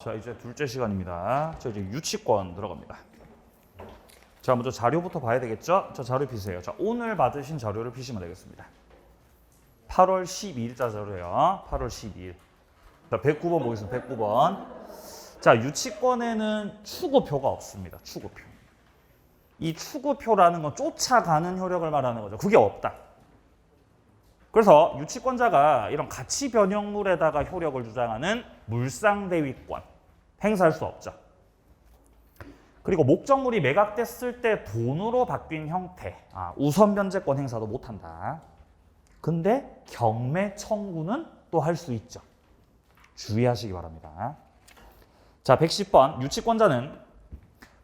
자, 이제 둘째 시간입니다. 저 이제 유치권 들어갑니다. 자, 먼저 자료부터 봐야 되겠죠? 자, 자료 피세요. 자, 오늘 받으신 자료를 피시면 되겠습니다. 8월 12일자 자료예요. 8월 12일. 자, 109번 보겠습니다. 109번. 자, 유치권에는 추구표가 없습니다. 추구표. 이 추구표라는 건 쫓아가는 효력을 말하는 거죠. 그게 없다. 그래서 유치권자가 이런 가치 변형물에다가 효력을 주장하는 물상대위권 행사할 수 없죠. 그리고 목적물이 매각됐을 때 돈으로 바뀐 형태, 우선 변제권 행사도 못한다. 근데 경매 청구는 또 할 수 있죠. 주의하시기 바랍니다. 자, 110번 유치권자는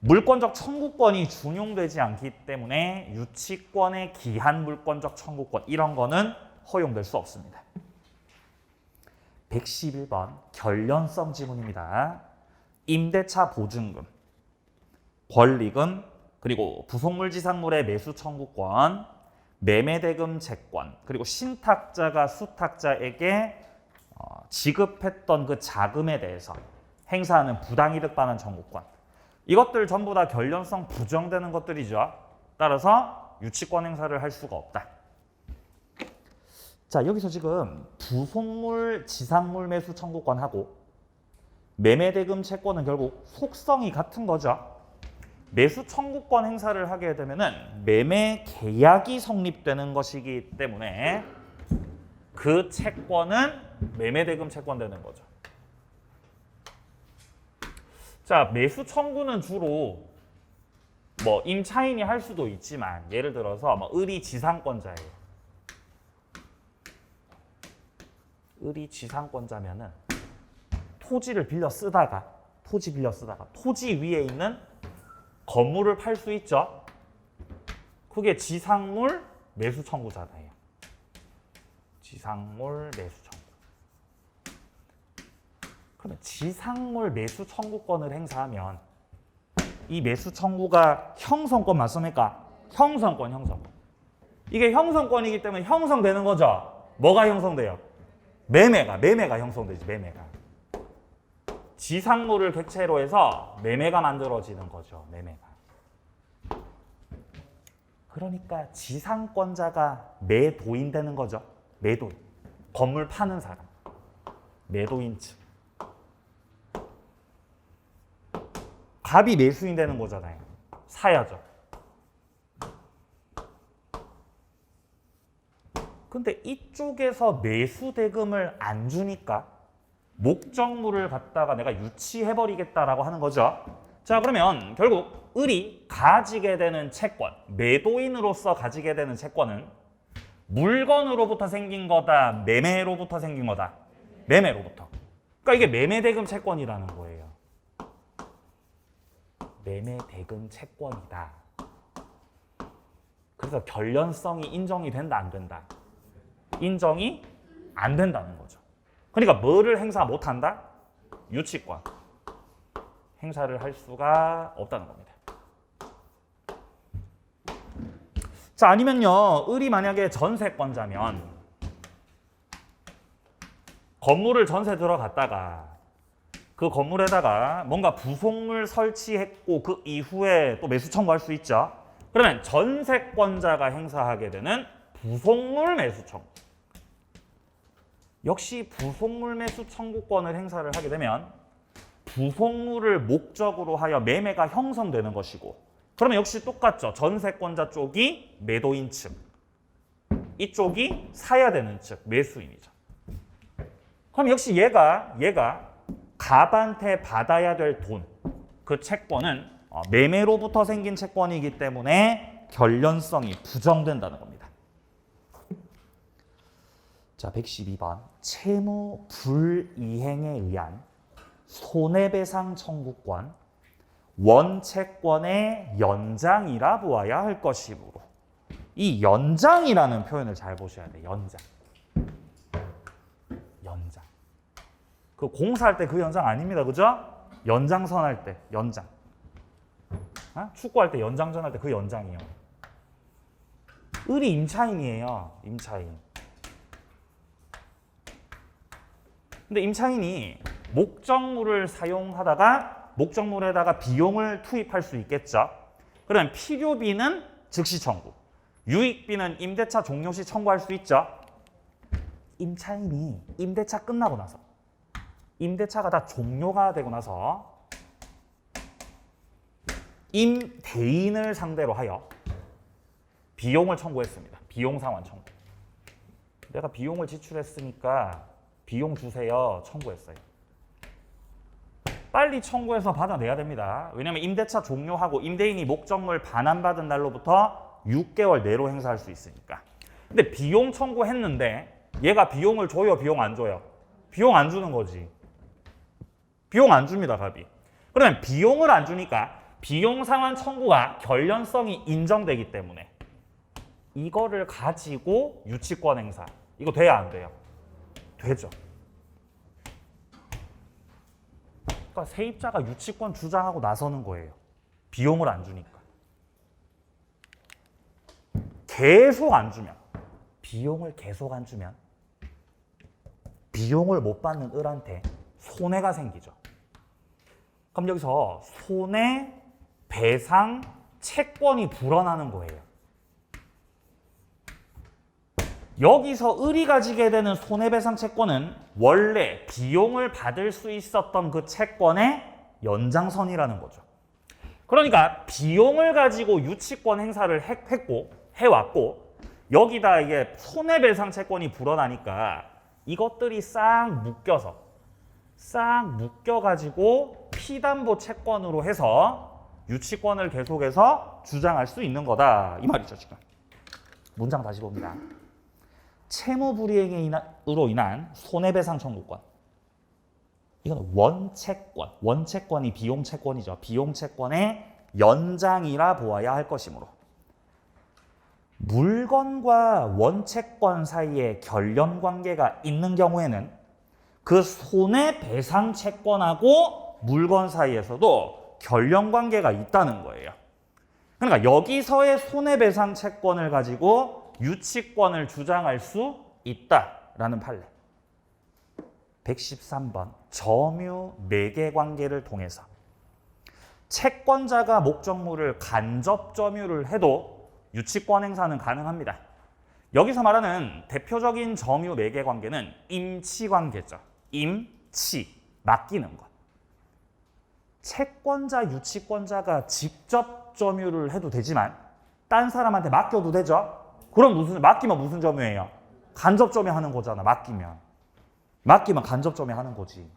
물권적 청구권이 준용되지 않기 때문에 유치권의 기한 물권적 청구권 이런 거는 허용될 수 없습니다. 111번 결련성 지문입니다. 임대차 보증금, 권리금, 그리고 부속물 지상물의 매수 청구권, 매매대금 채권, 그리고 신탁자가 수탁자에게 지급했던 그 자금에 대해서 행사하는 부당이득 반환 청구권. 이것들 전부 다 결련성 부정되는 것들이죠. 따라서 유치권 행사를 할 수가 없다. 자, 여기서 지금 부속물 지상물 매수 청구권하고 매매대금 채권은 결국 속성이 같은 거죠. 매수 청구권 행사를 하게 되면은 매매 계약이 성립되는 것이기 때문에 그 채권은 매매대금 채권 되는 거죠. 자, 매수 청구는 주로 뭐 임차인이 할 수도 있지만 예를 들어서 뭐 의리지상권자예요. 의리지상권자면은 토지 빌려 쓰다가 토지 위에 있는 건물을 팔 수 있죠. 그게 지상물 매수 청구자예요. 지상물 매수 청구. 그러면 지상물 매수 청구권을 행사하면 이 매수 청구가 형성권 맞습니까? 형성권. 이게 형성권이기 때문에 형성되는 거죠. 뭐가 형성돼요? 매매가 형성되지. 매매가. 지상물을 객체로 해서 매매가 만들어지는 거죠. 매매가. 그러니까 지상권자가 매도인 되는 거죠. 매도인. 건물 파는 사람. 매도인 측. 갑이 매수인 되는 거잖아요. 사야죠. 근데 이쪽에서 매수 대금을 안 주니까 목적물을 갖다가 내가 유치해버리겠다라고 하는 거죠. 자, 그러면 결국 을이 가지게 되는 채권, 매도인으로서 가지게 되는 채권은 물건으로부터 생긴 거다, 매매로부터 생긴 거다. 매매로부터. 그러니까 이게 매매대금 채권이라는 거예요. 매매대금 채권이다. 그래서 결련성이 인정이 된다, 안 된다? 인정이 안 된다는 거죠. 그러니까 뭐를 행사 못한다? 유치권. 행사를 할 수가 없다는 겁니다. 자, 아니면요. 을이 만약에 전세권자면 건물을 전세 들어갔다가 그 건물에다가 뭔가 부속물 설치했고 그 이후에 또 매수 청구할 수 있죠. 그러면 전세권자가 행사하게 되는 부속물 매수 청구. 역시 부속물 매수 청구권을 행사를 하게 되면 부속물을 목적으로 하여 매매가 형성되는 것이고, 그러면 역시 똑같죠. 전세권자 쪽이 매도인 측, 이쪽이 사야 되는 측, 매수인이죠. 그럼 역시 얘가 갑한테 받아야 될 돈, 그 채권은 매매로부터 생긴 채권이기 때문에 결련성이 부정된다는 겁니다. 자, 112번 채무 불이행에 의한 손해배상 청구권 원채권의 연장이라 보아야 할 것이므로, 이 연장이라는 표현을 잘 보셔야 돼요. 연장. 그 공사할 때 그 연장 아닙니다. 그죠? 연장선 할 때 연장. 축구할 때 연장전 할 때 그 연장이에요. 을이 임차인이에요. 임차인. 근데 임차인이 목적물을 사용하다가 목적물에다가 비용을 투입할 수 있겠죠. 그러면 필요비는 즉시 청구, 유익비는 임대차 종료 시 청구할 수 있죠. 임차인이 임대차 끝나고 나서 임대차가 다 종료가 되고 나서 임대인을 상대로 하여 비용을 청구했습니다. 비용 상환 청구. 내가 비용을 지출했으니까 비용 주세요 청구했어요. 빨리 청구해서 받아내야 됩니다. 왜냐하면 임대차 종료하고 임대인이 목적물 반환받은 날로부터 6개월 내로 행사할 수 있으니까. 근데 비용 청구했는데 얘가 비용을 줘요, 비용 안 줘요? 비용 안 주는 거지. 비용 안 줍니다, 갑이. 그러면 비용을 안 주니까 비용 상환 청구가 결련성이 인정되기 때문에 이거를 가지고 유치권 행사. 이거 돼야 안 돼요? 되죠. 그러니까 세입자가 유치권 주장하고 나서는 거예요. 비용을 안 주니까. 계속 안 주면, 비용을 계속 안 주면 비용을 못 받는 을한테 손해가 생기죠. 그럼 여기서 손해배상 채권이 불어나는 거예요. 여기서 을이 가지게 되는 손해배상 채권은 원래 비용을 받을 수 있었던 그 채권의 연장선이라는 거죠. 그러니까 비용을 가지고 유치권 행사를 해왔고 여기다 이게 손해배상 채권이 불어나니까 이것들이 싹 묶여가지고 피담보 채권으로 해서 유치권을 계속해서 주장할 수 있는 거다. 이 말이죠, 지금. 문장 다시 봅니다. 채무불이행으로 인한 손해배상 청구권. 이건 원채권. 원채권이 비용채권이죠. 비용채권의 연장이라 보아야 할 것이므로. 물건과 원채권 사이에 결련관계가 있는 경우에는 그 손해배상 채권하고 물건 사이에서도 결련관계가 있다는 거예요. 그러니까 여기서의 손해배상 채권을 가지고 유치권을 주장할 수 있다라는 판례. 113번 점유 매개 관계를 통해서 채권자가 목적물을 간접 점유를 해도 유치권 행사는 가능합니다. 여기서 말하는 대표적인 점유 매개 관계는 임치 관계죠. 임치, 맡기는 것. 채권자, 유치권자가 직접 점유를 해도 되지만 딴 사람한테 맡겨도 되죠. 그럼 맡기면 무슨 점유예요? 간접 점유하는 거잖아. 맡기면 간접 점유하는 거지.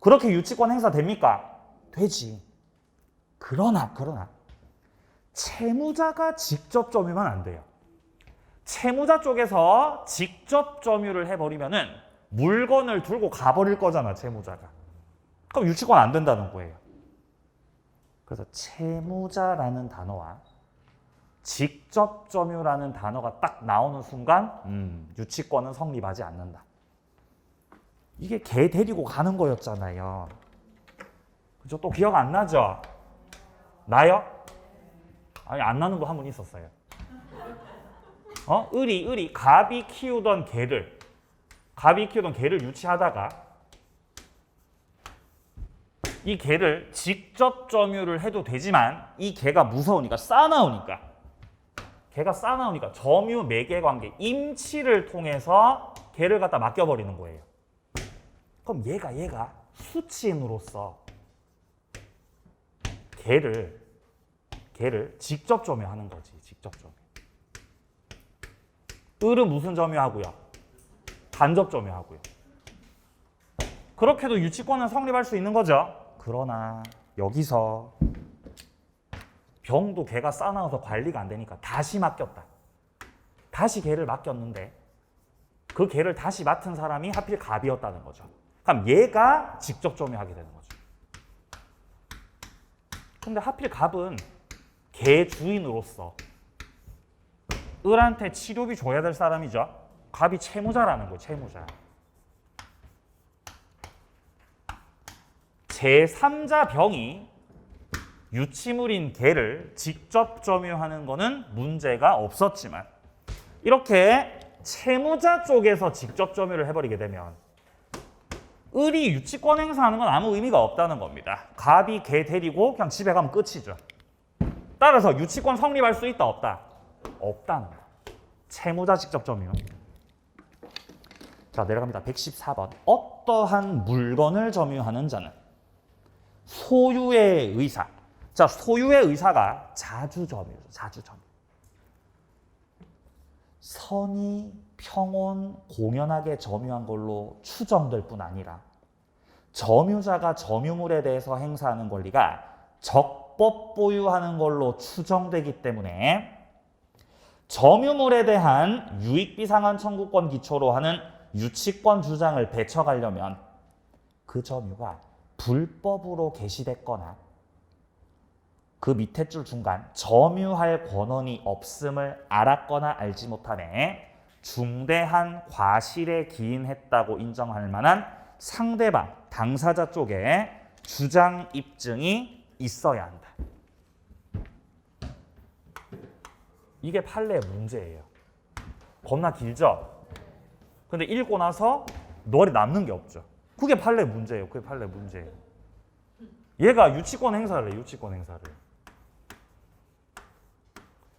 그렇게 유치권 행사 됩니까? 되지. 그러나 채무자가 직접 점유면 안 돼요. 채무자 쪽에서 직접 점유를 해버리면은 물건을 들고 가버릴 거잖아, 채무자가. 그럼 유치권 안 된다는 거예요. 그래서 채무자라는 단어와 직접 점유라는 단어가 딱 나오는 순간 유치권은 성립하지 않는다. 이게 개 데리고 가는 거였잖아요. 그죠? 또 기억 안 나죠? 나요? 아니, 안 나는 거 한 분 있었어요. 을이 갑이 키우던 개를 유치하다가 이 개를 직접 점유를 해도 되지만 이 개가 무서우니까 싸나우니까 점유 매개 관계 임치를 통해서 개를 갖다 맡겨버리는 거예요. 그럼 얘가 수치인으로서 개를 직접 점유하는 거지. 직접 점유. 을은 무슨 점유하고요? 간접 점유하고요. 그렇게도 유치권은 성립할 수 있는 거죠. 그러나 여기서 병도 개가 싸나워서 관리가 안 되니까 다시 맡겼다. 다시 개를 맡겼는데 그 개를 다시 맡은 사람이 하필 갑이었다는 거죠. 그럼 얘가 직접 점유하게 되는 거죠. 근데 하필 갑은 개 주인으로서 을한테 치료비 줘야 될 사람이죠. 갑이 채무자라는 거예요. 채무자. 제3자 병이 유치물인 개를 직접 점유하는 거는 문제가 없었지만 이렇게 채무자 쪽에서 직접 점유를 해버리게 되면 을이 유치권 행사하는 건 아무 의미가 없다는 겁니다. 갑이 걔 데리고 그냥 집에 가면 끝이죠. 따라서 유치권 성립할 수 있다 없다? 없다는 거. 채무자 직접 점유. 자, 내려갑니다. 114번. 어떠한 물건을 점유하는 자는 소유의 의사. 자, 소유의 의사가 자주 점유죠. 자주 점유. 선의, 평온, 공연하게 점유한 걸로 추정될 뿐 아니라 점유자가 점유물에 대해서 행사하는 권리가 적법 보유하는 걸로 추정되기 때문에 점유물에 대한 유익비상한 청구권 기초로 하는 유치권 주장을 배척하려면 그 점유가 불법으로 개시됐거나 그 밑에 줄 중간 점유할 권한이 없음을 알았거나 알지 못하네 중대한 과실에 기인했다고 인정할 만한 상대방, 당사자 쪽에 주장 입증이 있어야 한다. 이게 판례의 문제예요. 겁나 길죠? 근데 읽고 나서 머리 남는 게 없죠. 그게 판례 문제예요. 그게 판례 문제예요. 얘가 유치권 행사를 해, 유치권 행사를.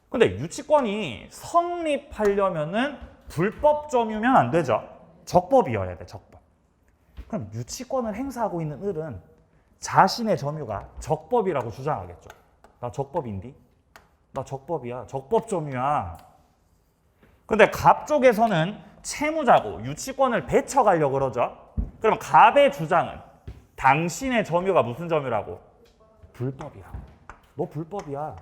근데 유치권이 성립하려면은 불법 점유면 안 되죠. 적법이어야 돼, 적법. 그럼 유치권을 행사하고 있는 을은 자신의 점유가 적법이라고 주장하겠죠. 나 적법인디? 나 적법이야. 적법 점유야. 근데 갑 쪽에서는 채무자고 유치권을 배척하려고 그러죠. 그러면 갑의 주장은 당신의 점유가 무슨 점유라고? 불법이야. 너 불법이야.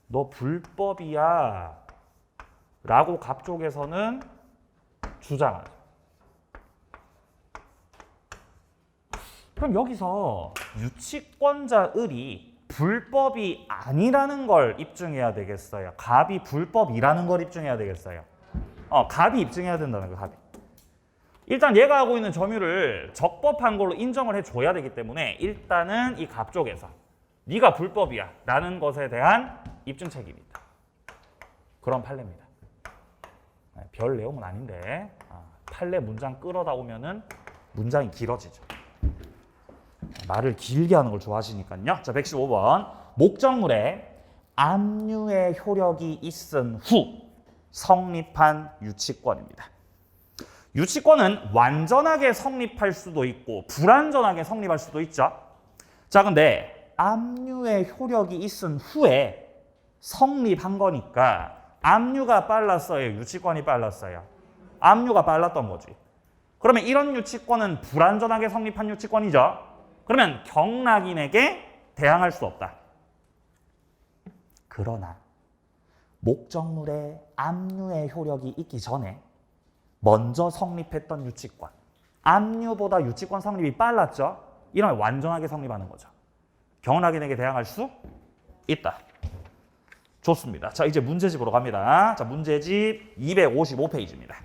너 불법이야. 라고 갑 쪽에서는 주장하죠. 그럼 여기서 유치권자 을이 불법이 아니라는 걸 입증해야 되겠어요? 갑이 불법이라는 걸 입증해야 되겠어요? 갑이 입증해야 된다는 거예요, 갑이. 일단 얘가 하고 있는 점유를 적법한 걸로 인정을 해줘야 되기 때문에 일단은 이 갑 쪽에서 네가 불법이야 라는 것에 대한 입증 책임이 있다. 그런 판례입니다. 별 내용은 아닌데 판례 문장 끌어다 오면은 문장이 길어지죠. 말을 길게 하는 걸 좋아하시니까요. 자, 115번. 목적물에 압류의 효력이 있은 후 성립한 유치권입니다. 유치권은 완전하게 성립할 수도 있고 불완전하게 성립할 수도 있죠. 자, 근데 압류의 효력이 있은 후에 성립한 거니까 압류가 빨랐어요? 유치권이 빨랐어요? 압류가 빨랐던 거지. 그러면 이런 유치권은 불완전하게 성립한 유치권이죠. 그러면 경락인에게 대항할 수 없다. 그러나 목적물에 압류의 효력이 있기 전에 먼저 성립했던 유치권, 압류보다 유치권 성립이 빨랐죠. 이러면 완전하게 성립하는 거죠. 경락인에게 대항할 수 있다. 좋습니다. 자, 이제 문제집으로 갑니다. 자, 문제집 255페이지입니다.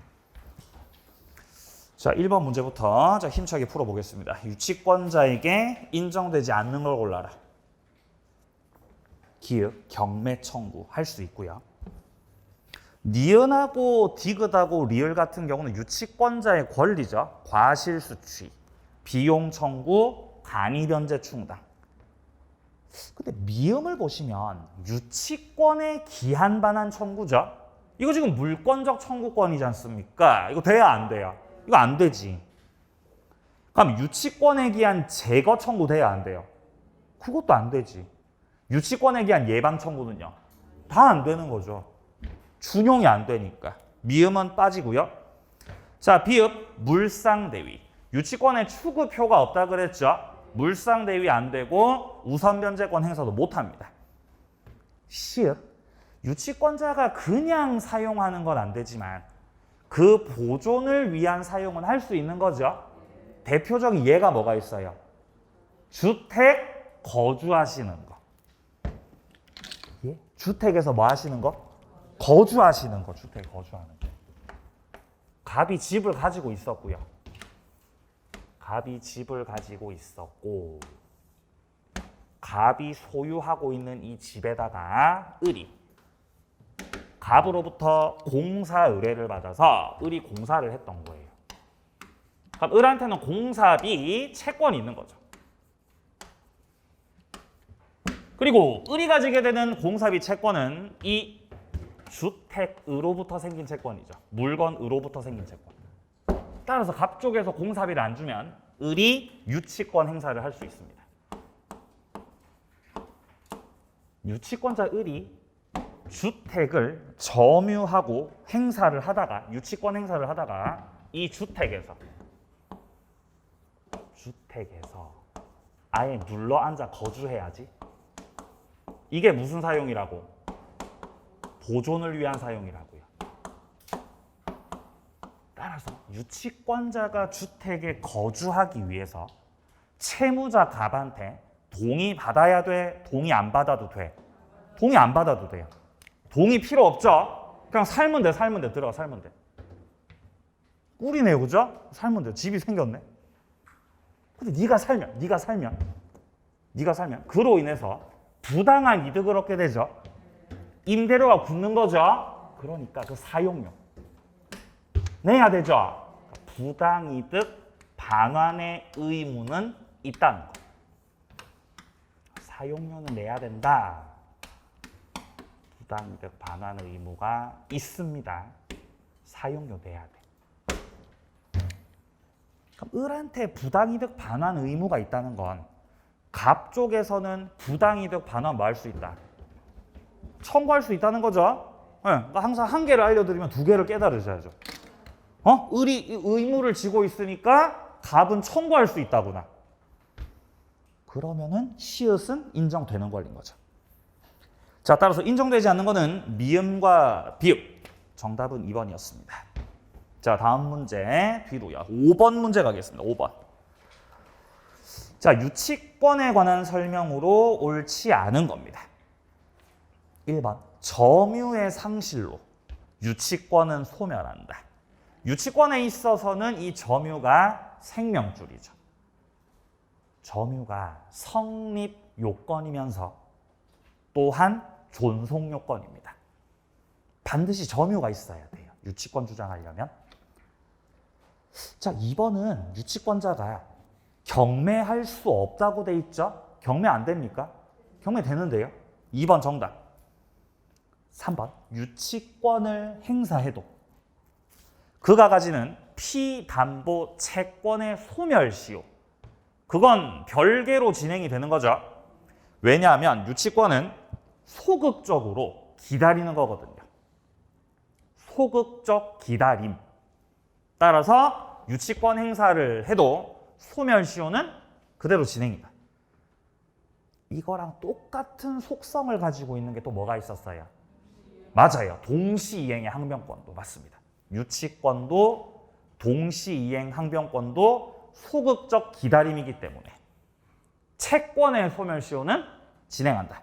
자, 1번 문제부터 자, 힘차게 풀어보겠습니다. 유치권자에게 인정되지 않는 걸 골라라. 기읍, 경매 청구 할 수 있고요. 니은하고 디귿하고 리을 같은 경우는 유치권자의 권리죠. 과실수취, 비용 청구, 간이 변제 충당. 근데 미음을 보시면 유치권의 기한 반환 청구죠. 이거 지금 물권적 청구권이지 않습니까? 이거 돼야 안 돼요? 이거 안 되지. 그럼 유치권에 기한 제거 청구 돼야 안 돼요? 그것도 안 되지. 유치권에 기한 예방 청구는요? 다 안 되는 거죠. 준용이 안 되니까. 미음은 빠지고요. 자, 비읍 물상대위. 유치권에 추급효가 없다 그랬죠? 물상대위 안 되고 우선 변제권 행사도 못 합니다. 시읍 유치권자가 그냥 사용하는 건 안 되지만 그 보존을 위한 사용은 할 수 있는 거죠. 대표적인 예가 뭐가 있어요? 주택 거주하시는 거. 예? 주택에서 뭐 하시는 거? 거주하시는 거. 주택 거주하는 거. 갑이 집을 가지고 있었고요. 갑이 집을 가지고 있었고 갑이 소유하고 있는 이 집에다가 을이 갑으로부터 공사 의뢰를 받아서 을이 공사를 했던 거예요. 그럼 을한테는 공사비 채권이 있는 거죠. 그리고 을이 가지게 되는 공사비 채권은 이 주택으로부터 생긴 채권이죠. 물건으로부터 생긴 채권. 따라서 갑 쪽에서 공사비를 안 주면 을이 유치권 행사를 할 수 있습니다. 유치권자 을이 주택을 점유하고 행사를 하다가 유치권 행사를 하다가 이 주택에서 아예 눌러 앉아 거주해야지. 이게 무슨 사용이라고? 보존을 위한 사용이라고요. 따라서 유치권자가 주택에 거주하기 위해서 채무자 갑한테 동의 받아야 돼? 동의 안 받아도 돼? 동의 안 받아도 돼요. 동의 필요 없죠? 그냥 살면 돼, 살면 돼. 들어가 살면 돼. 꿀이네요, 그죠? 살면 돼. 집이 생겼네. 근데 네가 살면 그로 인해서 부당한 이득을 얻게 되죠. 임대료가 붙는 거죠. 그러니까 그 사용료 내야 되죠. 부당이득 반환의 의무는 있다는 거. 사용료는 내야 된다. 부당이득 반환 의무가 있습니다. 사용료 내야 돼. 그럼 을한테 부당이득 반환 의무가 있다는 건 갑 쪽에서는 부당이득 반환 뭐 할 수 있다? 청구할 수 있다는 거죠. 네, 그러니까 항상 한 개를 알려드리면 두 개를 깨달으셔야죠. 을이 의무를 지고 있으니까 갑은 청구할 수 있다구나. 그러면은 시읒은 인정되는 권리인 거죠. 자, 따라서 인정되지 않는 거는 미음과 비읍. 정답은 2번이었습니다. 자, 다음 문제 뒤로요. 5번 문제 가겠습니다. 5번. 자, 유치권에 관한 설명으로 옳지 않은 겁니다. 1번. 점유의 상실로 유치권은 소멸한다. 유치권에 있어서는 이 점유가 생명줄이죠. 점유가 성립 요건이면서 또한 존속 요건입니다. 반드시 점유가 있어야 돼요. 유치권 주장하려면. 자, 2번은 유치권자가 경매할 수 없다고 돼 있죠? 경매 안 됩니까? 경매 되는데요. 2번 정답. 3번. 유치권을 행사해도 그가 가지는 피담보 채권의 소멸시효. 그건 별개로 진행이 되는 거죠. 왜냐하면 유치권은 소극적으로 기다리는 거거든요. 소극적 기다림. 따라서 유치권 행사를 해도 소멸시효는 그대로 진행이다. 이거랑 똑같은 속성을 가지고 있는 게 또 뭐가 있었어요? 맞아요. 동시이행의 항변권도 맞습니다. 유치권도 동시이행 항변권도 소극적 기다림이기 때문에 채권의 소멸시효는 진행한다.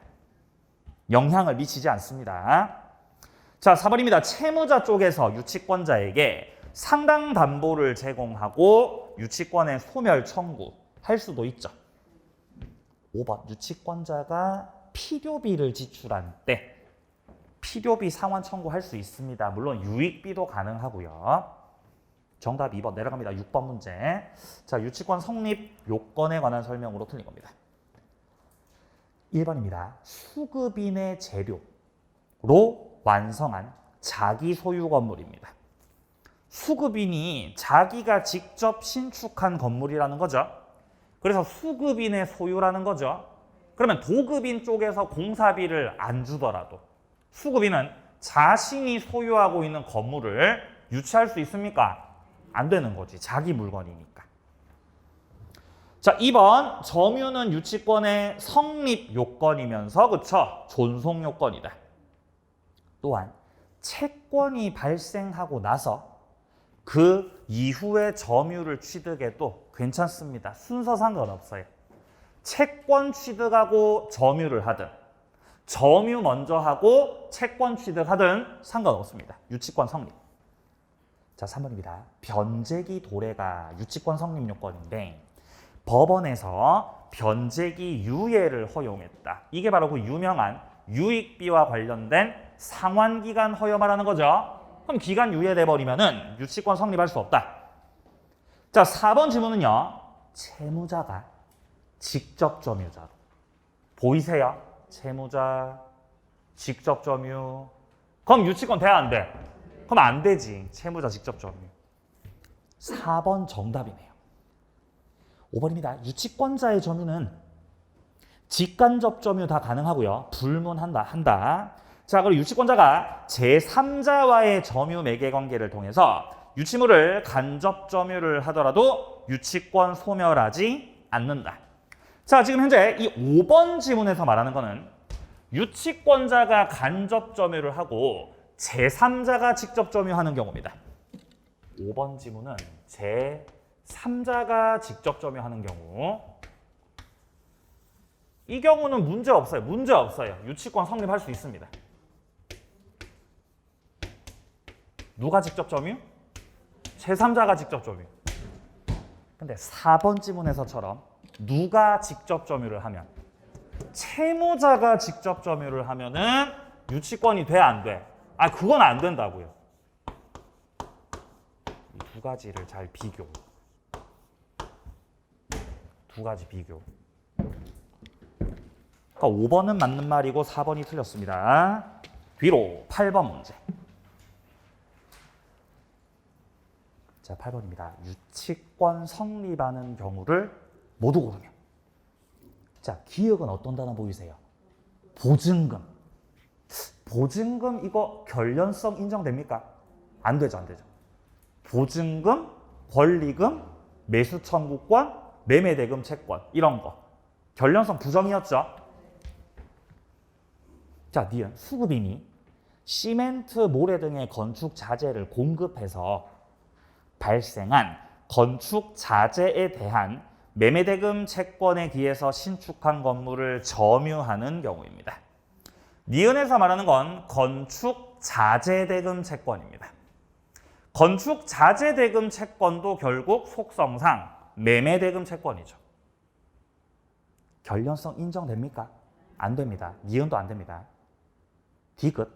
영향을 미치지 않습니다. 자, 4번입니다. 채무자 쪽에서 유치권자에게 상당 담보를 제공하고 유치권의 소멸 청구할 수도 있죠. 5번. 유치권자가 필요비를 지출한 때 필요비 상환 청구할 수 있습니다. 물론 유익비도 가능하고요. 정답 2번 내려갑니다. 6번 문제. 자, 유치권 성립 요건에 관한 설명으로 틀린 겁니다. 1번입니다. 수급인의 재료로 완성한 자기 소유 건물입니다. 수급인이 자기가 직접 신축한 건물이라는 거죠. 그래서 수급인의 소유라는 거죠. 그러면 도급인 쪽에서 공사비를 안 주더라도 수급인은 자신이 소유하고 있는 건물을 유치할 수 있습니까? 안 되는 거지. 자기 물건이니까. 자, 2번. 점유는 유치권의 성립 요건이면서 그쵸? 존속 요건이다. 또한 채권이 발생하고 나서 그 이후에 점유를 취득해도 괜찮습니다. 순서 상관없어요. 채권 취득하고 점유를 하든 점유 먼저 하고 채권 취득하든 상관없습니다. 유치권 성립. 자, 3번입니다. 변제기 도래가 유치권 성립 요건인데 법원에서 변제기 유예를 허용했다. 이게 바로 그 유명한 유익비와 관련된 상환기간 허여 말하는 거죠. 그럼 기간 유예돼 버리면은 유치권 성립할 수 없다. 자, 4번 지문은요. 채무자가 직접 점유자로. 보이세요? 채무자, 직접 점유. 그럼 유치권 돼, 안 돼? 그럼 안 되지. 채무자 직접 점유. 4번 정답이네요. 5번입니다. 유치권자의 점유는 직간접 점유 다 가능하고요. 불문한다. 자, 그리고 유치권자가 제3자와의 점유 매개 관계를 통해서 유치물을 간접 점유를 하더라도 유치권 소멸하지 않는다. 자, 지금 현재 이 5번 지문에서 말하는 거는 유치권자가 간접 점유를 하고 제3자가 직접 점유하는 경우입니다. 5번 지문은 제3자가 직접 점유하는 경우. 이 경우는 문제 없어요. 문제 없어요. 유치권 성립할 수 있습니다. 누가 직접 점유? 제3자가 직접 점유. 근데 4번 지문에서처럼 누가 직접 점유를 하면, 채무자가 직접 점유를 하면은 유치권이 돼, 안 돼? 아, 그건 안 된다고요. 이 두 가지를 잘 비교. 두 가지 비교. 그러니까 5번은 맞는 말이고 4번이 틀렸습니다. 뒤로 8번 문제. 자, 8번입니다. 유치권 성립하는 경우를 모두 고르면. 자, 기억은 어떤 단어 보이세요? 보증금. 보증금 이거 결련성 인정됩니까? 안 되죠, 안 되죠. 보증금, 권리금, 매수 청구권, 매매대금 채권 이런 거. 결련성 부정이었죠. 자, 니은 수급인이 시멘트, 모래 등의 건축 자재를 공급해서 발생한 건축 자재에 대한 매매대금 채권에 기해서 신축한 건물을 점유하는 경우입니다. 니은에서 말하는 건 건축 자재대금 채권입니다. 건축 자재대금 채권도 결국 속성상 매매대금 채권이죠. 결련성 인정됩니까? 안 됩니다. 니은도 안 됩니다. 디귿.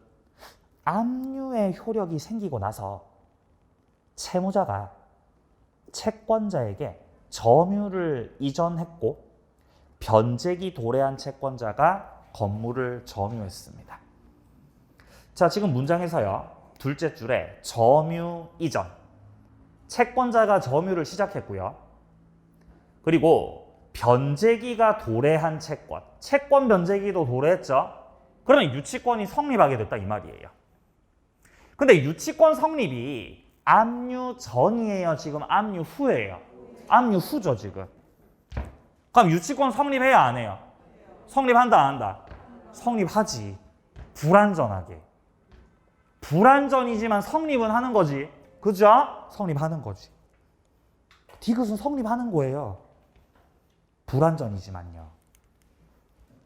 압류의 효력이 생기고 나서 채무자가 채권자에게 점유를 이전했고 변제기 도래한 채권자가 건물을 점유했습니다. 자, 지금 문장에서요. 둘째 줄에 점유 이전. 채권자가 점유를 시작했고요. 그리고 변제기가 도래한 채권. 채권 변제기도 도래했죠. 그러면 유치권이 성립하게 됐다 이 말이에요. 근데 유치권 성립이 압류 전이에요? 지금 압류 후예요? 압류 후죠 지금. 그럼 유치권 성립해야 안 해요? 성립한다 안 한다? 성립하지. 불완전하게. 불완전이지만 성립은 하는 거지. 그죠? 성립하는 거지. 디귿은 성립하는 거예요. 불완전이지만요.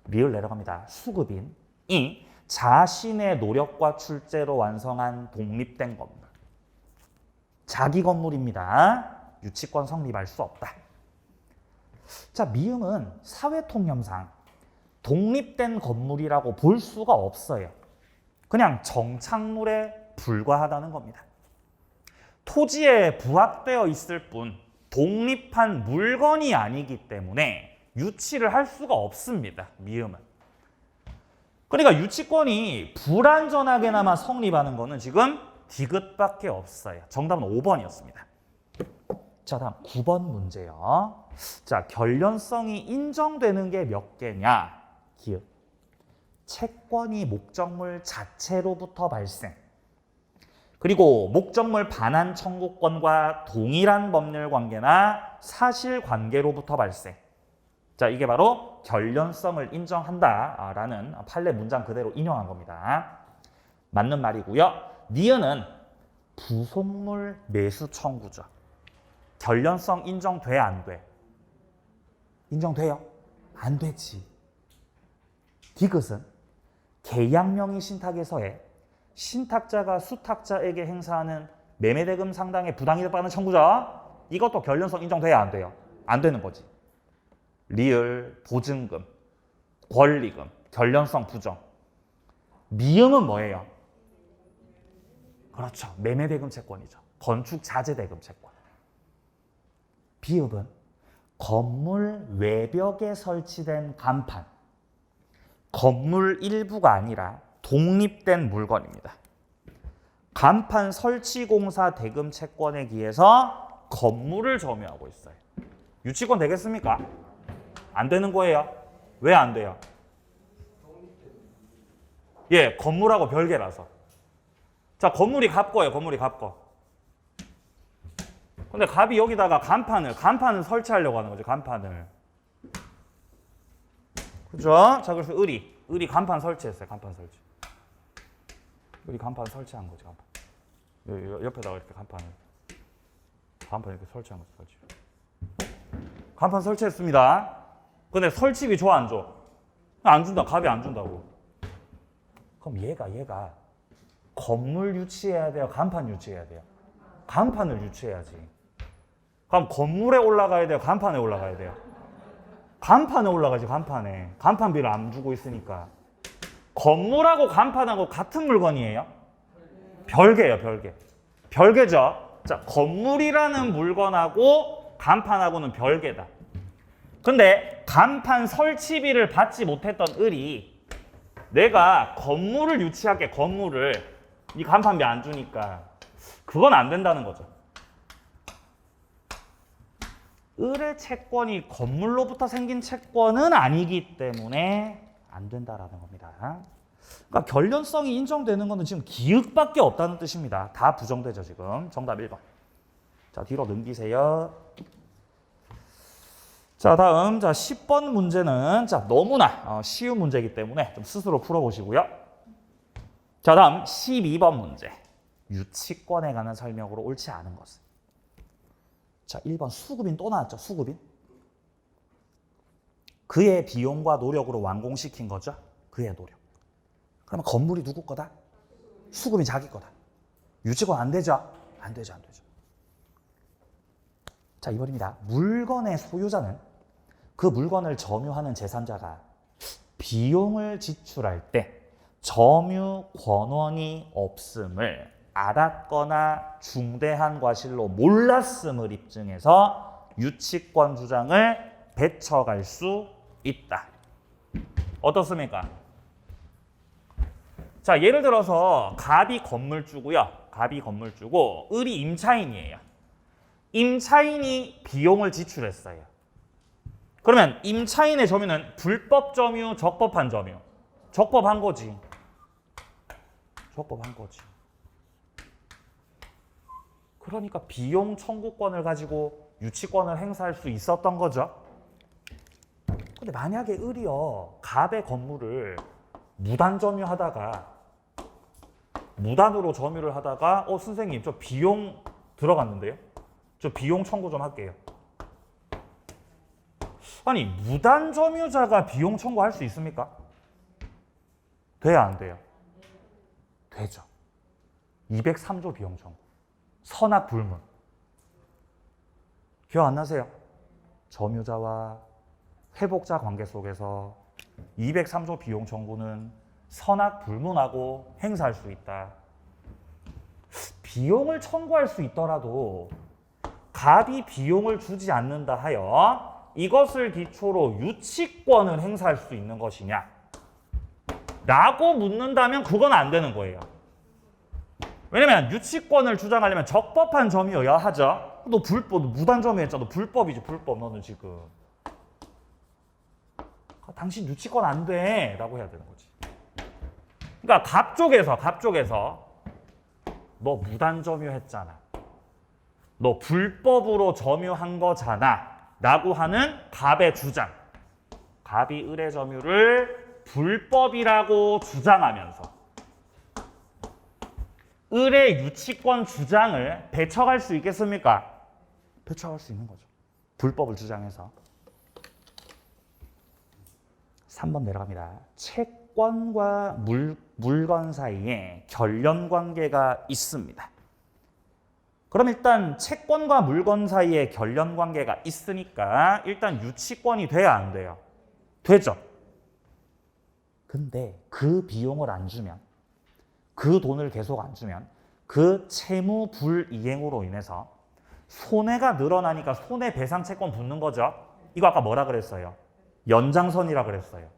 리을 내려갑니다. 수급인이 자신의 노력과 출제로 완성한 독립된 건물. 자기 건물입니다. 유치권 성립할 수 없다. 자, 미음은 사회통념상 독립된 건물이라고 볼 수가 없어요. 그냥 정착물에 불과하다는 겁니다. 토지에 부합되어 있을 뿐 독립한 물건이 아니기 때문에 유치를 할 수가 없습니다. 미음은. 그러니까 유치권이 불완전하게나마 성립하는 거는 지금 디귿밖에 없어요. 정답은 5번이었습니다. 자, 다음 9번 문제요. 자, 결련성이 인정되는 게 몇 개냐? 기억. 채권이 목적물 자체로부터 발생. 그리고 목적물 반환 청구권과 동일한 법률 관계나 사실 관계로부터 발생. 자, 이게 바로 결련성을 인정한다라는 판례 문장 그대로 인용한 겁니다. 맞는 말이고요. 니은은 부속물 매수 청구죠. 결련성 인정돼 안 돼? 인정돼요? 안 되지. 디귿은 계약명의 신탁에서의 신탁자가 수탁자에게 행사하는 매매대금 상당의 부당이득 받는 청구죠. 이것도 결련성 인정돼야 안 돼요? 안 되는 거지. 리을, 보증금, 권리금, 결련성 부정. 미음은 뭐예요? 그렇죠. 매매대금 채권이죠. 건축 자재대금 채권. 비읍은 건물 외벽에 설치된 간판. 건물 일부가 아니라 독립된 물건입니다. 간판 설치공사 대금 채권에 기해서 건물을 점유하고 있어요. 유치권 되겠습니까? 안 되는 거예요. 왜 안 돼요? 예, 건물하고 별개라서. 자, 건물이 갑거예요. 건물이 갑거. 근데 갑이 여기다가 간판을 설치하려고 하는 거죠. 간판을. 그죠? 자, 그래서 을이 간판 설치했어요. 간판 설치. 을이 간판 설치한 거지. 간판. 옆에다가 이렇게 간판 이렇게 설치한 거죠. 설치. 간판 설치했습니다. 근데 설치비 줘, 안 줘? 안 준다. 갑이 안 준다고. 그럼 얘가 건물 유치해야 돼요? 간판 유치해야 돼요? 간판을 유치해야지. 그럼 건물에 올라가야 돼요? 간판에 올라가야 돼요? 간판에 올라가지. 간판에. 간판비를 안 주고 있으니까. 건물하고 간판하고 같은 물건이에요? 별개예요. 별개죠. 자, 건물이라는 물건하고 간판하고는 별개다. 근데 간판 설치비를 받지 못했던 을이 내가 건물을 유치할게. 건물을. 이 간판비 안 주니까 그건 안 된다는 거죠. 을의 채권이 건물로부터 생긴 채권은 아니기 때문에 안 된다라는 겁니다. 그러니까 결련성이 인정되는 것은 지금 기읍밖에 없다는 뜻입니다. 다 부정되죠 지금. 정답 1번. 자, 뒤로 넘기세요. 자, 다음 10번 문제는 너무나 쉬운 문제이기 때문에 좀 스스로 풀어보시고요. 자, 다음 12번 문제. 유치권에 관한 설명으로 옳지 않은 것은. 자, 1번 수급인 또 나왔죠. 수급인. 그의 비용과 노력으로 완공시킨 거죠. 그의 노력. 그러면 건물이 누구 거다? 수급인 자기 거다. 유치권 안 되죠? 안 되죠. 자, 2번입니다. 물건의 소유자는 그 물건을 점유하는 제3자가 비용을 지출할 때 점유 권원이 없음을 알았거나 중대한 과실로 몰랐음을 입증해서 유치권 주장을 배척할 수 있다. 어떻습니까? 자, 예를 들어서 갑이 건물주고요. 갑이 건물주고 을이 임차인이에요. 임차인이 비용을 지출했어요. 그러면 임차인의 점유는 불법 점유, 적법한 점유. 적법한 거지. 그러니까 비용 청구권을 가지고 유치권을 행사할 수 있었던 거죠. 근데 만약에 을이요, 갑의 건물을 무단 점유하다가 무단으로 점유를 하다가 선생님 저 비용 들어갔는데요? 저 비용 청구 좀 할게요. 아니, 무단 점유자가 비용 청구할 수 있습니까? 돼야 안 돼요? 되죠. 203조 비용 청구. 선악 불문. 기억 안 나세요? 점유자와 회복자 관계 속에서 203조 비용 청구는 선악 불문하고 행사할 수 있다. 비용을 청구할 수 있더라도 갑이 비용을 주지 않는다 하여 이것을 기초로 유치권을 행사할 수 있는 것이냐? 라고 묻는다면 그건 안 되는 거예요. 왜냐면 유치권을 주장하려면 적법한 점이어야 하죠. 너 불법, 무단 점유했잖아. 너 불법이지, 불법. 너는 지금. 당신 유치권 안 돼. 라고 해야 되는 거지. 그러니까 갑 쪽에서 너 무단 점유했잖아. 너 불법으로 점유한 거잖아. 라고 하는 갑의 주장. 갑이 을의 점유를 불법이라고 주장하면서 을의 유치권 주장을 배척할 수 있겠습니까? 배척할 수 있는 거죠. 불법을 주장해서. 3번 내려갑니다. 채권과 물건 사이에 결련 관계가 있습니다. 그럼 일단 채권과 물건 사이에 결련 관계가 있으니까 일단 유치권이 돼야 안 돼요? 되죠. 근데 그 비용을 안 주면, 그 돈을 계속 안 주면 그 채무 불이행으로 인해서 손해가 늘어나니까 손해배상 채권 붙는 거죠. 이거 아까 뭐라 그랬어요? 연장선이라 그랬어요.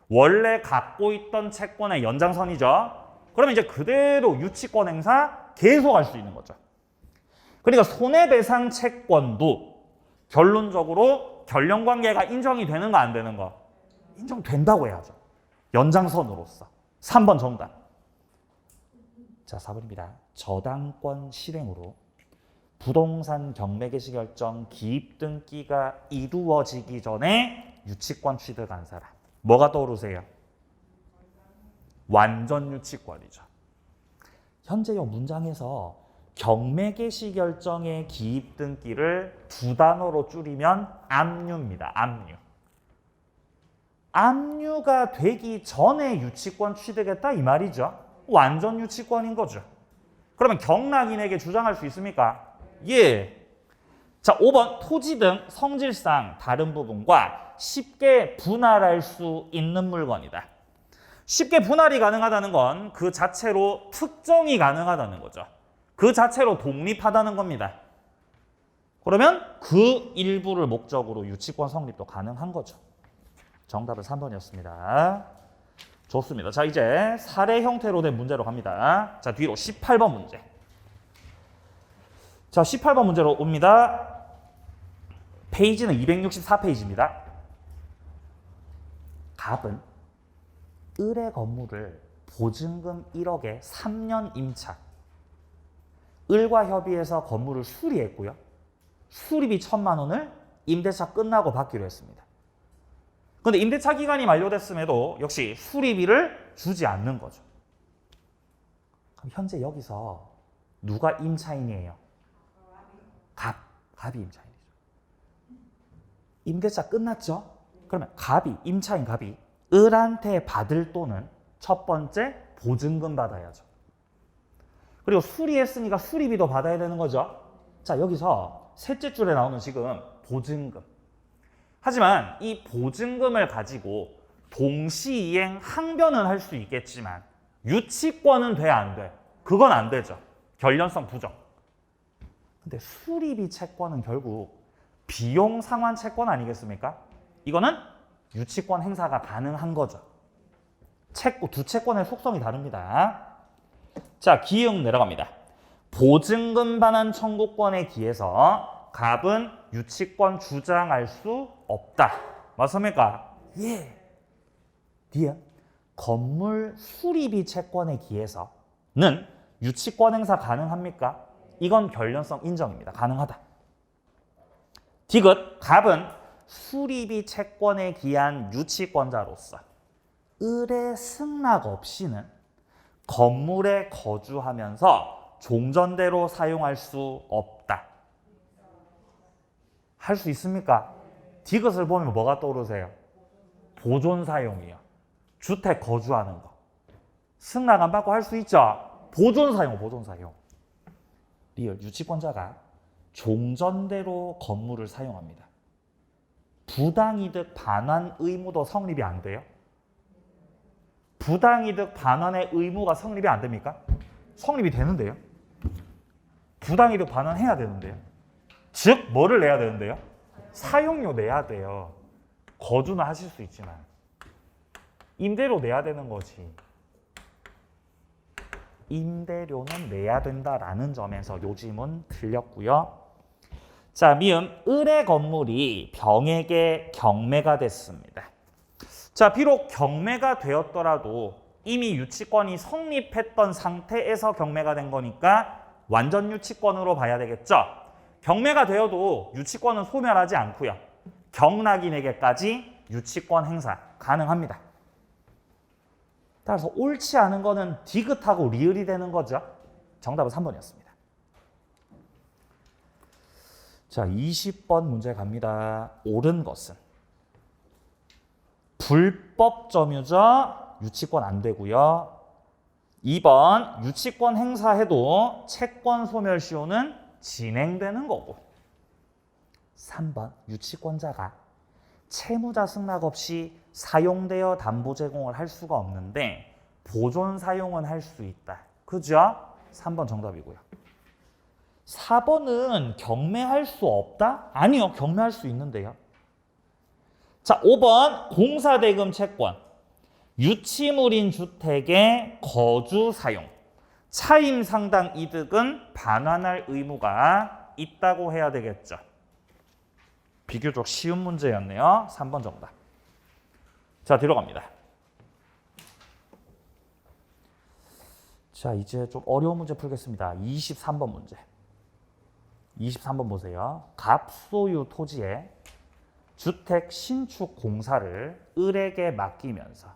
원래 갖고 있던 채권의 연장선이죠. 그러면 이제 그대로 유치권 행사 계속 할 수 있는 거죠. 그러니까 손해배상 채권도 결론적으로 결령관계가 인정이 되는가 안 되는가? 인정된다고 해야죠. 연장선으로서. 3번 정답. 자, 4번입니다. 저당권 실행으로 부동산 경매 개시 결정 기입 등기가 이루어지기 전에 유치권 취득한 사람. 뭐가 떠오르세요? 완전 유치권이죠. 현재 이 문장에서 경매 개시 결정의 기입 등기를 두 단어로 줄이면 압류입니다. 압류. 압류가 되기 전에 유치권 취득했다 이 말이죠. 완전 유치권인 거죠. 그러면 경락인에게 주장할 수 있습니까? 예. 자, 5번 토지 등 성질상 다른 부분과 쉽게 분할할 수 있는 물건이다. 쉽게 분할이 가능하다는 건 그 자체로 특정이 가능하다는 거죠. 그 자체로 독립하다는 겁니다. 그러면 그 일부를 목적으로 유치권 성립도 가능한 거죠. 정답은 3번이었습니다. 좋습니다. 자, 이제 사례 형태로 된 문제로 갑니다. 자, 뒤로 18번 문제. 자, 18번 문제로 옵니다. 페이지는 264페이지입니다. 갑은 을의 건물을 보증금 1억에 3년 임차. 을과 협의해서 건물을 수리했고요. 수리비 1,000만 원을 임대차 끝나고 받기로 했습니다. 그런데 임대차 기간이 만료됐음에도 역시 수리비를 주지 않는 거죠. 그럼 현재 여기서 누가 임차인이에요? 갑이 임차인이죠. 임대차 끝났죠? 그러면 임차인 갑이 을한테 받을 돈은 첫 번째 보증금 받아야죠. 그리고 수리했으니까 수리비도 받아야 되는 거죠. 자, 여기서 셋째 줄에 나오는 지금 보증금. 하지만 이 보증금을 가지고 동시이행 항변은 할 수 있겠지만 유치권은 돼, 안 돼? 그건 안 되죠. 결련성 부정. 근데 수리비 채권은 결국 비용 상환 채권 아니겠습니까? 이거는 유치권 행사가 가능한 거죠. 두 채권의 속성이 다릅니다. 자, 기응 내려갑니다. 보증금 반환 청구권에 기해서 갑은 유치권 주장할 수 없다. 맞습니까? 예. 뒤에 건물 수리비 채권에 기해서는 유치권 행사 가능합니까? 이건 결련성 인정입니다. 가능하다. 디귿 갑은 수리비 채권에 기한 유치권자로서 을의 승낙 없이는 건물에 거주하면서 종전대로 사용할 수 없다. 할 수 있습니까? 디귿을 보면 뭐가 떠오르세요? 보존 사용이요. 주택 거주하는 거. 승낙 안 받고 할 수 있죠? 보존 사용. 리얼 유치권자가 종전대로 건물을 사용합니다. 부당이득 반환 의무도 성립이 안 돼요? 부당이득 반환의 의무가 성립이 안 됩니까? 성립이 되는데요. 부당이득 반환해야 되는데요. 즉 뭐를 내야 되는데요? 사용료 내야 돼요. 거주는 하실 수 있지만 임대료 내야 되는 거지. 임대료는 내야 된다라는 점에서 요즘은 틀렸고요. 자, 미음 을의 건물이 병에게 경매가 됐습니다. 자, 비록 경매가 되었더라도 이미 유치권이 성립했던 상태에서 경매가 된 거니까 완전 유치권으로 봐야 되겠죠. 경매가 되어도 유치권은 소멸하지 않고요. 경락인에게까지 유치권 행사 가능합니다. 따라서 옳지 않은 거는 디귿하고 리을이 되는 거죠. 정답은 3번이었습니다. 자, 20번 문제 갑니다. 옳은 것은 불법 점유자 유치권 안 되고요. 2번 유치권 행사해도 채권 소멸 시효는 진행되는 거고. 3번 유치권자가 채무자 승낙 없이 사용되어 담보 제공을 할 수가 없는데 보존 사용은 할 수 있다. 그죠? 3번 정답이고요. 4번은 경매할 수 없다? 아니요. 경매할 수 있는데요. 자, 5번 공사대금 채권. 유치물인 주택의 거주 사용. 차임 상당 이득은 반환할 의무가 있다고 해야 되겠죠. 비교적 쉬운 문제였네요. 3번 정답. 자, 뒤로 갑니다. 자, 이제 좀 어려운 문제 풀겠습니다. 23번 문제. 23번 보세요. 갑소유 토지에 주택 신축 공사를 을에게 맡기면서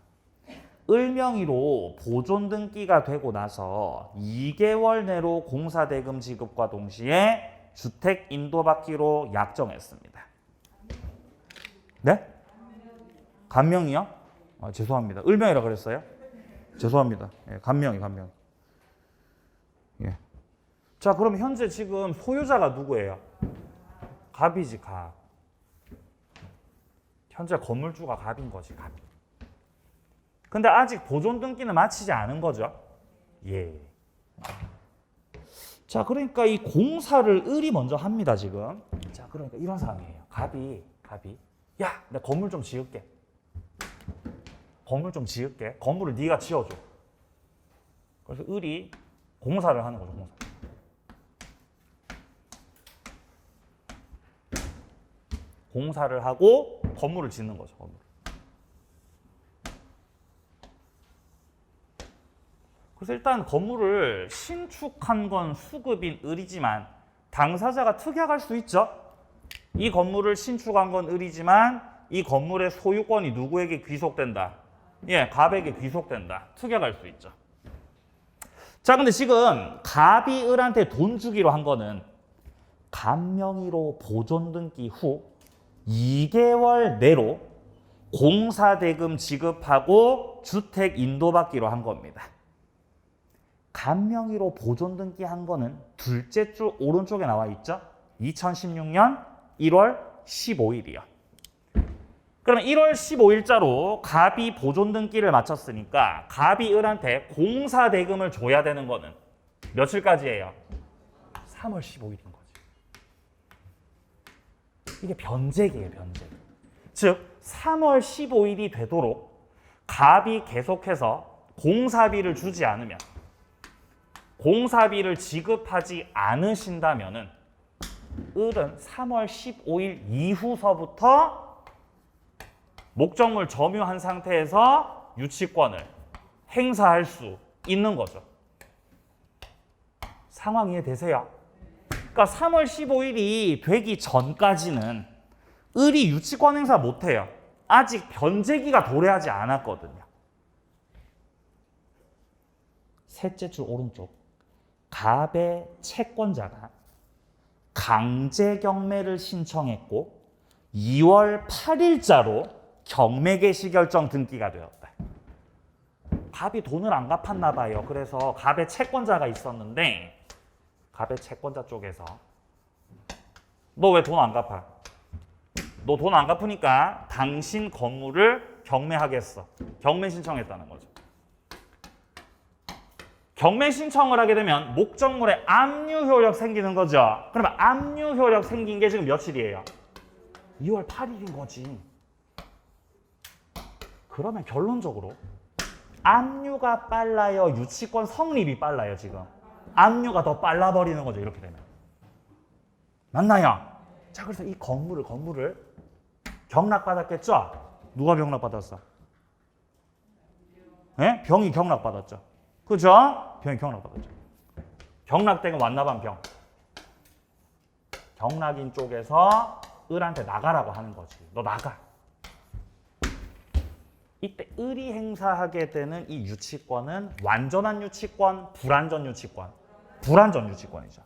을 명의로 보존 등기가 되고 나서 2개월 내로 공사대금 지급과 동시에 주택 인도받기로 약정했습니다. 네? 간명이요? 아, 죄송합니다. 을명이라 그랬어요? 죄송합니다. 예, 간명이. 예. 자, 그럼 현재 지금 소유자가 누구예요? 갑이지, 갑. 현재 건물주가 갑인 거지, 갑. 근데 아직 보존 등기는 마치지 않은 거죠? 예. 자, 그러니까 이 공사를 을이 먼저 합니다, 지금. 자, 그러니까 이런 상황이에요. 갑이. 야, 내 건물 좀 지을게. 건물을 네가 지어줘. 그래서 을이 공사를 하는 거죠, 공사. 공사를 하고 건물을 짓는 거죠, 건물. 그래서 일단 건물을 신축한 건 수급인 을이지만 당사자가 특약할 수 있죠. 이 건물을 신축한 건 을이지만 이 건물의 소유권이 누구에게 귀속된다? 예, 갑에게 귀속된다. 특약할 수 있죠. 자, 근데 지금 갑이 을한테 돈 주기로 한 거는 갑명의로 보존 등기 후 2개월 내로 공사대금 지급하고 주택 인도받기로 한 겁니다. 갑명의로 보존 등기한 거는 둘째 줄 오른쪽에 나와 있죠? 2016년 1월 15일이요. 그러면 1월 15일자로 갑이 보존 등기를 마쳤으니까 갑이 을한테 공사대금을 줘야 되는 거는 며칠까지예요? 3월 15일인 거지. 이게 변제기예요, 변제기. 즉 3월 15일이 되도록 갑이 계속해서 공사비를 주지 않으면, 공사비를 지급하지 않으신다면은 을은 3월 15일 이후서부터 목적물 점유한 상태에서 유치권을 행사할 수 있는 거죠. 상황 이해되세요? 그러니까 3월 15일이 되기 전까지는 을이 유치권 행사 못해요. 아직 변제기가 도래하지 않았거든요. 셋째 줄 오른쪽. 갑의 채권자가 강제 경매를 신청했고 2월 8일자로 경매 개시 결정 등기가 되었다. 갑이 돈을 안 갚았나 봐요. 그래서 갑의 채권자가 있었는데 갑의 채권자 쪽에서 너 왜 돈 안 갚아? 너 돈 안 갚으니까 당신 건물을 경매하겠어. 경매 신청했다는 거죠. 경매 신청을 하게 되면 목적물에 압류 효력 생기는 거죠. 그러면 압류 효력 생긴 게 지금 며칠이에요? 2월 8일인 거지. 그러면 결론적으로 압류가 빨라요? 유치권 성립이 빨라요, 지금? 압류가 더 빨라버리는 거죠, 이렇게 되면. 맞나요? 자, 그래서 이 건물을 경락받았겠죠? 누가 경락받았어? 예? 병이 경락받았죠. 그죠? 병이 경락받았죠. 경락된 건 완납한 병. 경락인 쪽에서 을한테 나가라고 하는 거지. 너 나가. 이때 을이 행사하게 되는 이 유치권은 완전한 유치권, 불완전 유치권. 불완전 유치권이죠.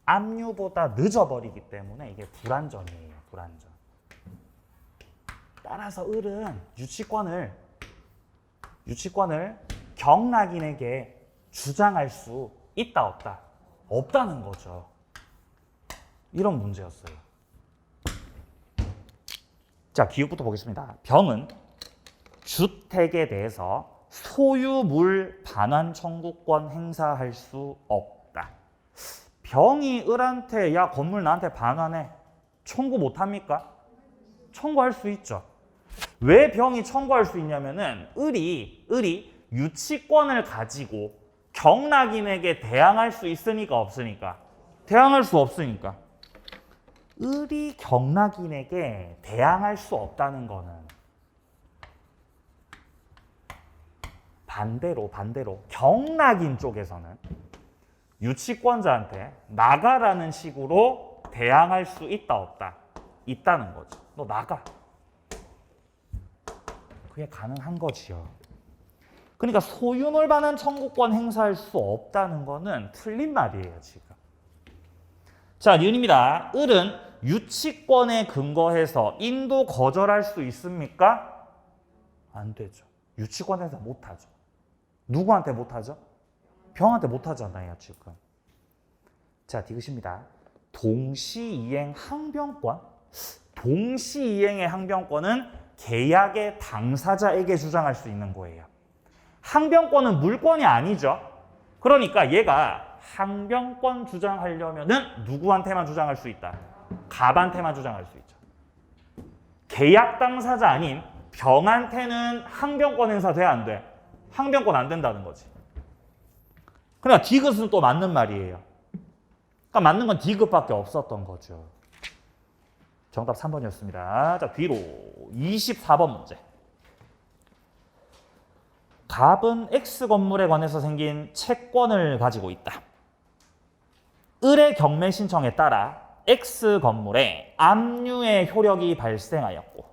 압류보다 늦어버리기 때문에 이게 불완전이에요. 불완전. 따라서 을은 유치권을 경락인에게 주장할 수 있다 없다? 없다는 거죠. 이런 문제였어요. 자, 기억부터 보겠습니다. 병은 주택에 대해서 소유물 반환 청구권 행사할 수 없다. 병이 을한테 야 건물 나한테 반환해. 청구 못합니까? 청구할 수 있죠. 왜 병이 청구할 수 있냐면은 을이 유치권을 가지고 경락인에게 대항할 수 있으니까 없으니까? 대항할 수 없으니까. 을이 경락인에게 대항할 수 없다는 거는 반대로 경락인 쪽에서는 유치권자한테 나가라는 식으로 대항할 수 있다 없다? 있다는 거죠. 너 나가. 그게 가능한 거지요. 그러니까 소유물 반환 청구권 행사할 수 없다는 거는 틀린 말이에요, 지금. 자, 니은입니다. 을은 유치권에 근거해서 인도 거절할 수 있습니까? 안 되죠. 유치권 행사 못 하죠. 누구한테 못 하죠? 병한테 못 하잖아요, 지금. 자, 디귿입니다. 동시이행 항변권. 동시이행의 항변권은 계약의 당사자에게 주장할 수 있는 거예요. 항변권은 물권이 아니죠. 그러니까 얘가 항변권 주장하려면은 누구한테만 주장할 수 있다? 갑한테만 주장할 수 있죠. 계약 당사자 아닌 병한테는 항변권 행사 돼, 안 돼? 항변권 안 된다는 거지. 그러니까 디귿은 또 맞는 말이에요. 그러니까 맞는 건 디귿밖에 없었던 거죠. 정답 3번이었습니다. 자, 뒤로 24번 문제. 갑은 X 건물에 관해서 생긴 채권을 가지고 있다. 을의 경매 신청에 따라 X 건물에 압류의 효력이 발생하였고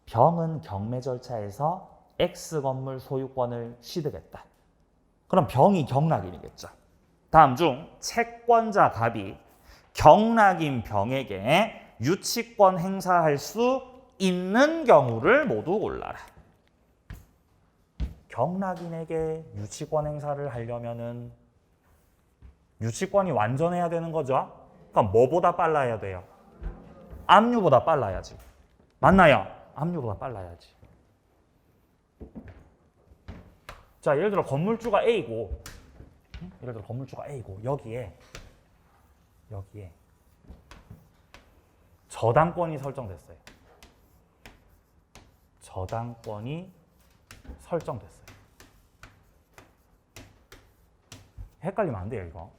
병은 경매 절차에서 X 건물 소유권을 취득했다. 그럼 병이 경락인이겠죠. 다음 중 채권자 갑이 경락인 병에게 유치권 행사할 수 있는 경우를 모두 골라라. 경락인에게 유치권 행사를 하려면은 유치권이 완전해야 되는 거죠. 그럼 뭐보다 빨라야 돼요? 압류보다 빨라야지. 맞나요? 압류보다 빨라야지. 자, 예를 들어 건물주가 A고, 여기에 저당권이 설정됐어요. 헷갈리면 안 돼요, 이거.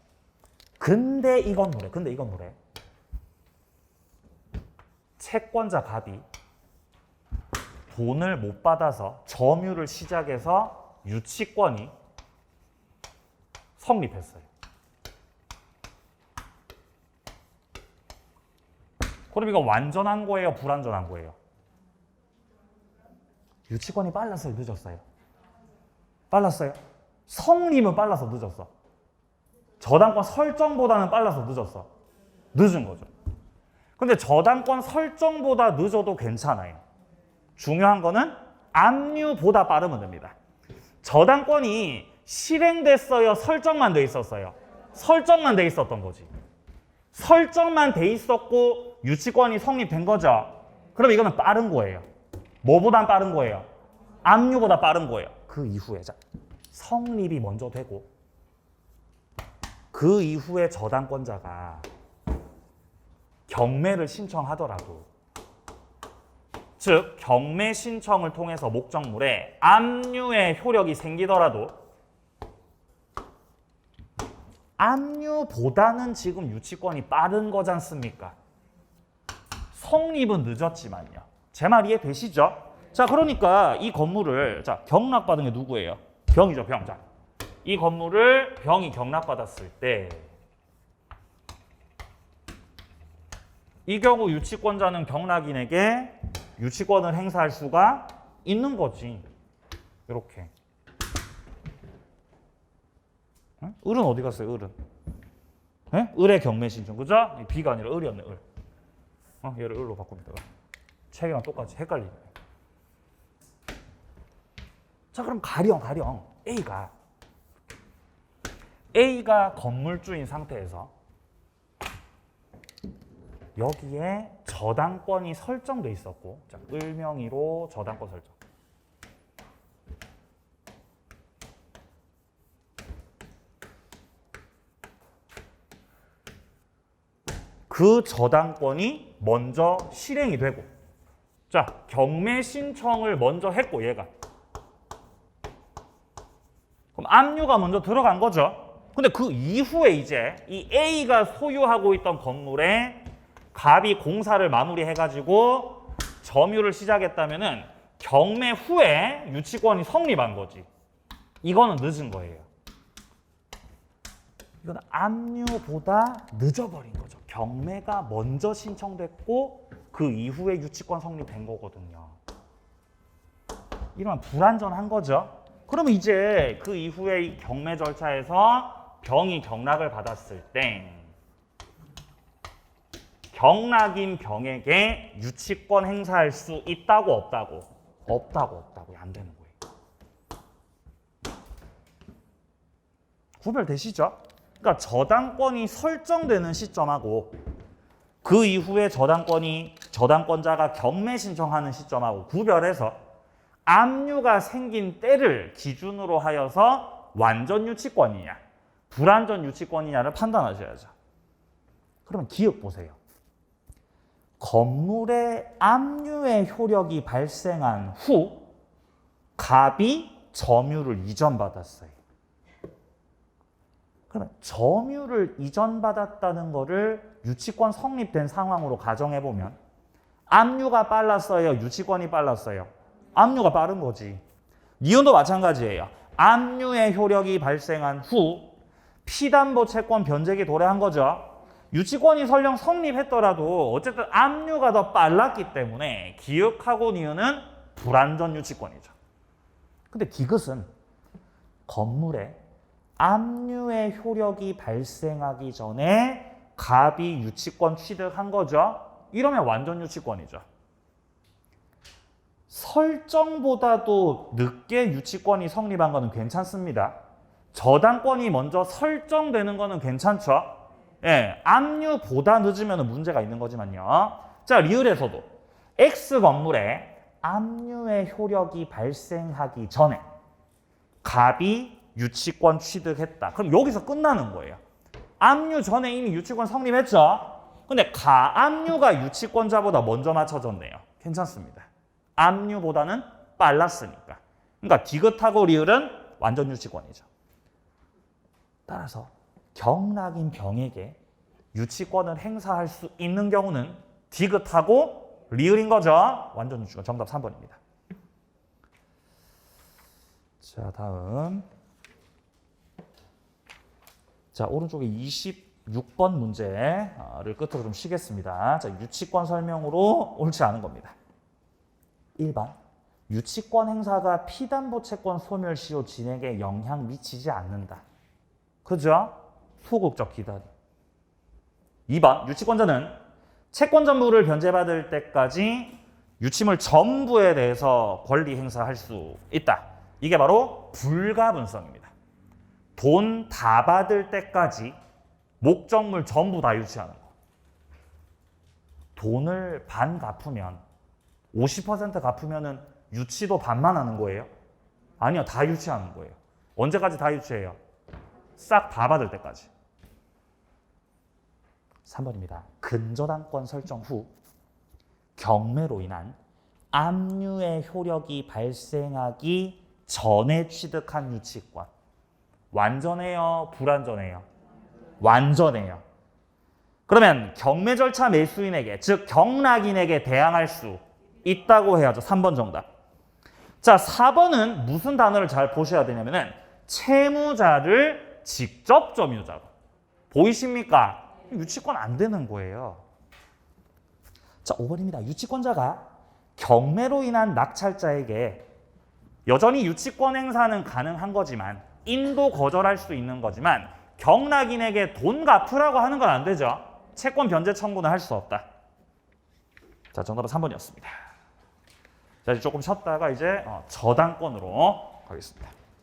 근데 이 건물에 채권자 갑이 돈을 못 받아서 점유를 시작해서 유치권이 성립했어요. 그럼 이거 완전한 거예요, 불완전한 거예요? 유치권이 빨랐어요, 늦었어요? 빨랐어요. 성립은 빨라서 늦었어. 저당권 설정보다는 빨라서 늦었어. 늦은 거죠. 근데 저당권 설정보다 늦어도 괜찮아요. 중요한 거는 압류보다 빠르면 됩니다. 저당권이 실행됐어요, 설정만 돼 있었어요? 설정만 돼 있었던 거지. 설정만 돼 있었고 유치권이 성립된 거죠. 그럼 이거는 빠른 거예요. 뭐보단 빠른 거예요? 압류보다 빠른 거예요. 그 이후에 성립이 먼저 되고 그 이후에 저당권자가 경매를 신청하더라도, 즉 경매 신청을 통해서 목적물에 압류의 효력이 생기더라도 압류보다는 지금 유치권이 빠른 거지 않습니까? 성립은 늦었지만요. 제 말 이해되시죠? 자, 그러니까 이 건물을 경락받은 게 누구예요? 병이죠, 병. 자, 이 건물을 병이 경락받았을 때 이 경우 유치권자는 경락인에게 유치권을 행사할 수가 있는 거지. 이렇게. 응? 을은 어디 갔어요? 을은? 네? 을의 경매 신청, 그죠? B가 아니라 을이었네, 을. 얘를 을로 바꿉니다. 책이랑 똑같이 헷갈리네. 자, 그럼 가령 A가 건물주인 상태에서 여기에 저당권이 설정돼 있었고, 자, 을명의로 저당권 설정. 그 저당권이 먼저 실행이 되고, 자, 경매 신청을 먼저 했고 얘가. 그럼 압류가 먼저 들어간 거죠. 근데 그 이후에 이제 이 A가 소유하고 있던 건물에 갑이 공사를 마무리해가지고 점유를 시작했다면은 경매 후에 유치권이 성립한 거지. 이거는 늦은 거예요. 이건 압류보다 늦어버린 거죠. 경매가 먼저 신청됐고 그 이후에 유치권 성립된 거거든요. 이러면 불완전한 거죠. 그러면 이제 그 이후에 이 경매 절차에서 병이 경락을 받았을 때 경락인 병에게 유치권 행사할 수 있다고 없다고? 없다고. 안 되는 거예요. 구별되시죠? 그러니까 저당권이 설정되는 시점하고 그 이후에 저당권자가 경매 신청하는 시점하고 구별해서 압류가 생긴 때를 기준으로 하여서 완전 유치권이냐 불완전 유치권이냐를 판단하셔야죠. 그러면 기억 보세요. 건물의 압류의 효력이 발생한 후 갑이 점유를 이전받았어요. 그러면 점유를 이전받았다는 거를 유치권 성립된 상황으로 가정해보면 압류가 빨랐어요? 유치권이 빨랐어요? 압류가 빠른 거지. 니은도 마찬가지예요. 압류의 효력이 발생한 후 피담보 채권 변제기 도래한 거죠. 유치권이 설령 성립했더라도 어쨌든 압류가 더 빨랐기 때문에 기역하고 니은은 불완전 유치권이죠. 근데 디귿은 건물에 압류의 효력이 발생하기 전에 갑이 유치권 취득한 거죠. 이러면 완전 유치권이죠. 설정보다도 늦게 유치권이 성립한 거는 괜찮습니다. 저당권이 먼저 설정되는 거는 괜찮죠. 예, 압류보다 늦으면 문제가 있는 거지만요. 자, 리을에서도 X 건물에 압류의 효력이 발생하기 전에 갑이 유치권 취득했다. 그럼 여기서 끝나는 거예요. 압류 전에 이미 유치권 성립했죠. 근데 가압류가 유치권자보다 먼저 맞춰졌네요. 괜찮습니다. 압류보다는 빨랐으니까. 그러니까 디귿하고 리을은 완전 유치권이죠. 따라서 경락인 병에게 유치권을 행사할 수 있는 경우는 디귿하고 리을인 거죠. 완전 유치권. 정답 3번입니다. 자, 다음. 자, 오른쪽에 26번 문제를 끝으로 좀 쉬겠습니다. 자, 유치권 설명으로 옳지 않은 겁니다. 1번. 유치권 행사가 피담보 채권 소멸시효 진행에 영향 미치지 않는다. 그죠? 소극적 기다림. 2번. 유치권자는 채권 전부를 변제받을 때까지 유치물 전부에 대해서 권리 행사할 수 있다. 이게 바로 불가분성입니다. 돈 다 받을 때까지 목적물 전부 다 유치하는 거. 돈을 반 갚으면 50% 갚으면은 유치도 반만 하는 거예요? 아니요, 다 유치하는 거예요. 언제까지 다 유치해요? 싹 다 받을 때까지. 3번입니다. 근저당권 설정 후 경매로 인한 압류의 효력이 발생하기 전에 취득한 유치권. 완전해요? 불완전해요? 완전해요. 그러면 경매 절차 매수인에게, 즉 경락인에게 대항할 수 있다고 해야죠. 3번 정답. 자, 4번은 무슨 단어를 잘 보셔야 되냐면은 채무자를 직접 점유자로. 보이십니까? 유치권 안 되는 거예요. 자, 5번입니다. 유치권자가 경매로 인한 낙찰자에게 여전히 유치권 행사는 가능한 거지만 인도 거절할 수 있는 거지만 경락인에게 돈 갚으라고 하는 건 안 되죠. 채권 변제 청구는 할 수 없다. 자, 정답은 3번이었습니다. 자, 이제 조금 쉬었다가 이제 저당권으로 가겠습니다.